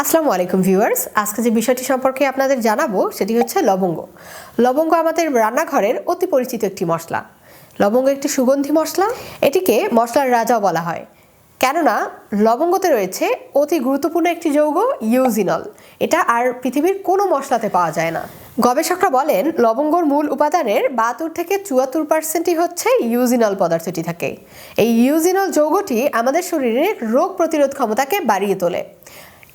আসসালামু আলাইকুম ভিউয়ার্স, আজকে যে বিষয়টি সম্পর্কে আপনাদের জানাবো সেটি হচ্ছে লবঙ্গ। লবঙ্গ আমাদের রান্নাঘরের অতি পরিচিত একটি মশলা। লবঙ্গ একটি সুগন্ধি মশলা, এটিকে মশলার রাজাও বলা হয়, কেননা লবঙ্গতে রয়েছে অতি গুরুত্বপূর্ণ একটি যৌগ ইউজিনল। এটা আর পৃথিবীর কোনো মশলাতে পাওয়া যায় না। গবেষকরা বলেন লবঙ্গর মূল উপাদানের 72 থেকে 74% হচ্ছে ইউজিনল পদার্থটি থাকে। এই ইউজিনল যৌগটি আমাদের শরীরের রোগ প্রতিরোধ ক্ষমতাকে বাড়িয়ে তোলে।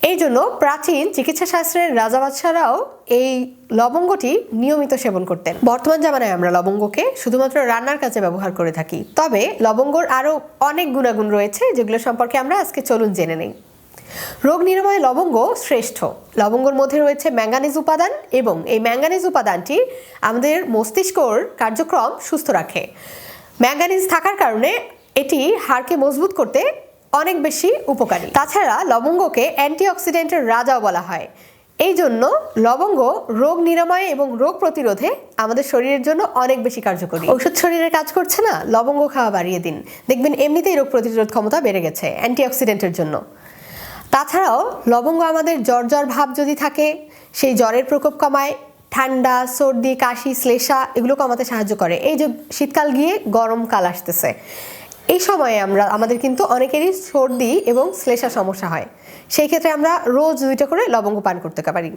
এই জন্য প্রাচীন চিকিৎসা শাস্ত্রের রাজা বাদশাহরাও এই লবঙ্গটি নিয়মিত সেবন করতেন। বর্তমান জামানায় আমরা লবঙ্গকে শুধুমাত্র রান্নার কাজে ব্যবহার করে থাকি, তবে লবঙ্গর আরও অনেক গুণাগুণ রয়েছে যেগুলো সম্পর্কে আমরা আজকে চলুন জেনে নেই। রোগ নিরাময়ে লবঙ্গ শ্রেষ্ঠ। লবঙ্গর মধ্যে রয়েছে ম্যাঙ্গানিজ উপাদান এবং এই ম্যাঙ্গানিজ উপাদানটি আমাদের মস্তিষ্কর কার্যক্রম সুস্থ রাখে। ম্যাঙ্গানিজ থাকার কারণে এটি হাড়কে মজবুত করতে অনেক বেশি উপকারী। তাছাড়া লবঙ্গকে অ্যান্টিঅক্সিডেন্টের রাজাও বলা হয়। এই জন্য লবঙ্গ রোগ নিরাময় এবং রোগ প্রতিরোধে আমাদের শরীরের জন্য অনেক বেশি কার্যকরী। ওষুধ শরীরে কাজ করছে না, লবঙ্গ খাওয়া বাড়িয়ে দিন, দেখবেন এমনিতেই রোগ প্রতিরোধ ক্ষমতা বেড়ে গেছে অ্যান্টিঅক্সিডেন্টের জন্য। তাছাড়াও লবঙ্গ আমাদের জ্বর ভাব যদি থাকে সেই জ্বরের প্রকোপ কমায়, ঠান্ডা, সর্দি, কাশি, শ্লেষা এগুলো কমাতে সাহায্য করে। এই যে শীতকাল গিয়ে গরমকাল আসতেছে, এই সময়ে আমাদের কিন্তু অনেকেরই সর্দি এবং শ্লেষা সমস্যা হয়। সেই ক্ষেত্রে আমরা রোজ 2টা করে লবঙ্গ পান করতে পারি,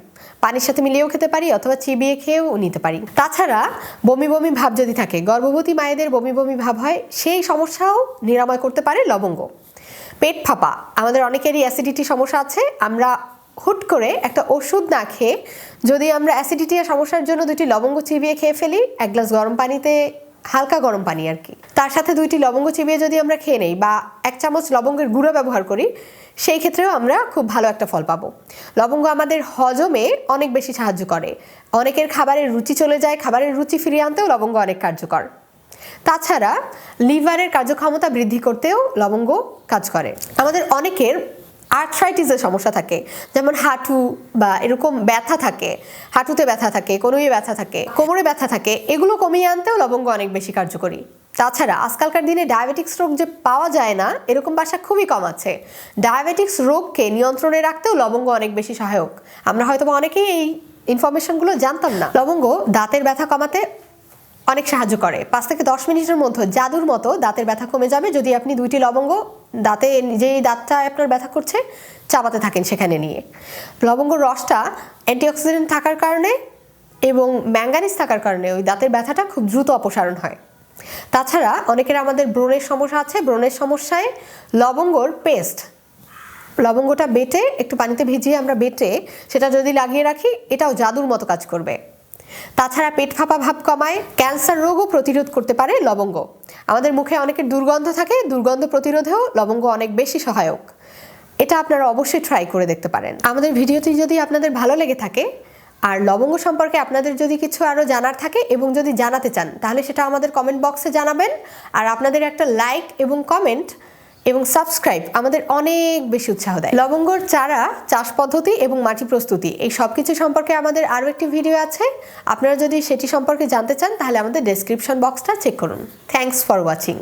পানির সাথে মিলিয়েও খেতে পারি অথবা চিবিয়ে খেয়েও নিতে পারি। তাছাড়া বমি বমি ভাব যদি থাকে, গর্ভবতী মায়েদের বমি বমি ভাব হয়, সেই সমস্যাও নিরাময় করতে পারে লবঙ্গ। পেট ফাঁপা, আমাদের অনেকেরই অ্যাসিডিটি সমস্যা আছে। আমরা হুট করে একটা ওষুধ না খেয়ে যদি আমরা অ্যাসিডিটি সমস্যার জন্য 2টি লবঙ্গ চিবিয়ে খেয়ে ফেলি, 1 গ্লাস গরম পানিতে, হালকা গরম পানি আর কি, তার সাথে 2টি লবঙ্গ চিবিয়ে যদি আমরা খেয়ে নেই বা 1 চামচ লবঙ্গের গুঁড়ো ব্যবহার করি, সেই ক্ষেত্রেও আমরা খুব ভালো একটা ফল পাবো। লবঙ্গ আমাদের হজমে অনেক বেশি সাহায্য করে। অনেকের খাবারের রুচি চলে যায়, খাবারের রুচি ফিরিয়ে আনতেও লবঙ্গ অনেক কার্যকর। তাছাড়া লিভারের কার্যক্ষমতা বৃদ্ধি করতেও লবঙ্গ কাজ করে। আমাদের অনেকের আর্থ্রাইটিসের সমস্যা থাকে, যেমন হাঁটু বা এরকম ব্যথা থাকে, হাঁটুতে ব্যথা থাকে, কনুইয়ে ব্যথা থাকে, কোমরে ব্যথা থাকে, এগুলো কমিয়ে আনতেও লবঙ্গ অনেক বেশি কার্যকরী। তাছাড়া আজকালকার দিনে ডায়াবেটিক্স রোগ যে পাওয়া যায় না এরকম বাসা খুবই কম আছে। ডায়াবেটিক্স রোগকে নিয়ন্ত্রণে রাখতেও লবঙ্গ অনেক বেশি সহায়ক। আমরা হয়তো অনেকেই এই ইনফরমেশনগুলো জানতাম না। লবঙ্গ দাঁতের ব্যথা কমাতে অনেক সাহায্য করে। 5 থেকে 10 মিনিটের মধ্যে জাদুর মতো দাঁতের ব্যথা কমে যাবে যদি আপনি 2টি লবঙ্গ দাঁতে, যেই দাঁতটা আপনার ব্যথা করছে, চাবাতে থাকেন সেখানে নিয়ে। লবঙ্গর রসটা অ্যান্টিঅক্সিডেন্ট থাকার কারণে এবং ম্যাঙ্গানিজ থাকার কারণে ওই দাঁতের ব্যথাটা খুব দ্রুত অপসারণ হয়। তাছাড়া অনেকের আমাদের ব্রণের সমস্যা আছে, ব্রণের সমস্যায় লবঙ্গর পেস্ট, লবঙ্গটা বেটে একটু পানিতে ভিজিয়ে আমরা বেটে সেটা যদি লাগিয়ে রাখি, এটাও জাদুর মতো কাজ করবে। তাছাড়া পেট ফাঁপা ভাব কমায়, ক্যান্সার রোগও প্রতিরোধ করতে পারে লবঙ্গ। আমাদের মুখে অনেকের দুর্গন্ধ থাকে, দুর্গন্ধ প্রতিরোধেও লবঙ্গ অনেক বেশি সহায়ক। এটা আপনারা অবশ্যই ট্রাই করে দেখতে পারেন। আমাদের ভিডিওটি যদি আপনাদের ভালো লেগে থাকে আর লবঙ্গ সম্পর্কে আপনাদের যদি কিছু আরও জানার থাকে এবং যদি জানাতে চান, তাহলে সেটা আমাদের কমেন্ট বক্সে জানাবেন। আর আপনাদের একটা লাইক এবং কমেন্ট এবং সাবস্ক্রাইব আমাদের অনেক বেশি উৎসাহ দেয়। লবঙ্গর চারা চাষ পদ্ধতি এবং মাটি প্রস্তুতি এই সব কিছু সম্পর্কে আমাদের আরও একটি ভিডিও আছে। আপনারা যদি সেটি সম্পর্কে জানতে চান তাহলে আমাদের ডেসক্রিপশন বক্সটা চেক করুন। Thanks for watching.